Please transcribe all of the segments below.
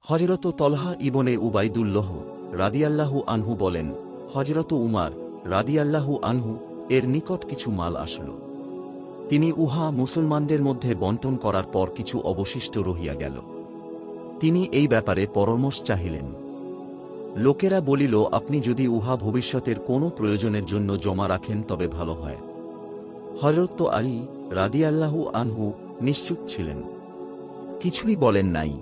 হযরত তলহা ইবনে Ubaidullah রাদিয়াল্লাহু আনহু বলেন, হযরত উমার রাদিয়াল্লাহু আনহু এর নিকট কিছু মাল আসল। তিনি উহা মুসলমানদের মধ্যে বণ্টন করার পর কিছু অবশিষ্ট রহিয়া গেল। তিনি এই ব্যাপারে পরামর্শ চাহিলেন। লোকেরা বলিল, আপনি যদি উহা ভবিষ্যতের কোনো প্রয়োজনের জন্য জমা রাখেন তবে ভালো হয়। হযরত আলী রাদিয়াল্লাহু আনহু নিশ্চুপ ছিলেন, কিছুই বলেন নাই।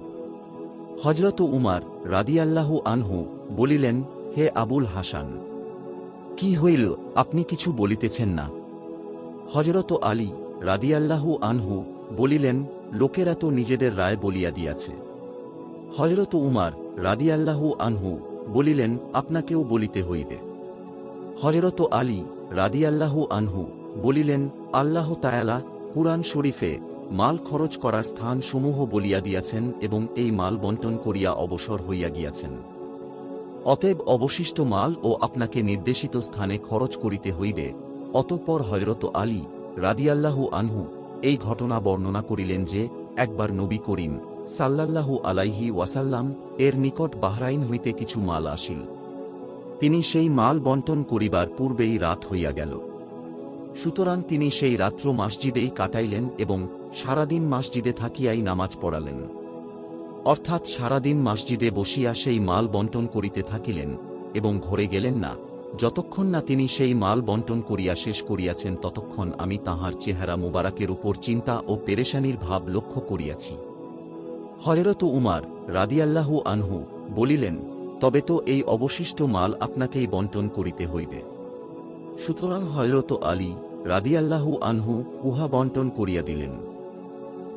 হযরত উমার রাদিয়াল্লাহু আনহু বলিলেন, হে আবুল হাসান, কি হইল, আপনি কিছু বলিতেছেন না? হযরত আলী রাদিয়াল্লাহু আনহু বলিলেন, লোকেরা তো নিজেদের রায় বলিয়া দিয়াছে। হযরত উমার রাদিয়াল্লাহু আনহু বলিলেন, আপনাকেও বলিতে হইবে। হযরত আলী রাদিয়াল্লাহু আনহু বলিলেন, আল্লাহ তাআলা কুরআন শরীফে মাল খরচ করার স্থান সমূহ বলিয়া দিয়াছেন এবং এই মাল বণ্টন করিয়া অবসর হইয়া গিয়াছেন। অতএব অবশিষ্ট মাল ও আপনাকে নির্দেশিত স্থানে খরচ করিতে হইবে। অতঃপর হযরত আলী রাদিয়াল্লাহু আনহু এই ঘটনা বর্ণনা করিলেন যে, একবার নবী করিম সাল্লাল্লাহু আলাইহি ওয়াসাল্লাম এর নিকট বাহরাইন হইতে কিছু মাল আসিল। তিনি সেই মাল বণ্টন করিবার পূর্বেই রাত হইয়া গেল। সুতরাং তিনি সেই রাত্র মসজিদেই কাটাইলেন এবং সারাদিন মসজিদে থাকিয়াই নামাজ পড়ালেন। অর্থাৎ সারাদিন মসজিদে বসিয়া সেই মাল বণ্টন করিতে থাকিলেন এবং ঘরে গেলেন না। যতক্ষণ না তিনি সেই মাল বণ্টন করিয়া শেষ করিয়াছেন ততক্ষণ আমি তাঁহার চেহারা মুবারাকের উপর চিন্তা ও পেরেশানির ভাব লক্ষ্য করিয়াছি। হযরত উমার রাদিয়াল্লাহু আনহু বলিলেন, তবে তো এই অবশিষ্ট মাল আপনাকেই বণ্টন করিতে হইবে। সুতরাং হযরত আলী রাদিয়াল্লাহু আনহু উহা বণ্টন করিয়া দিলেন।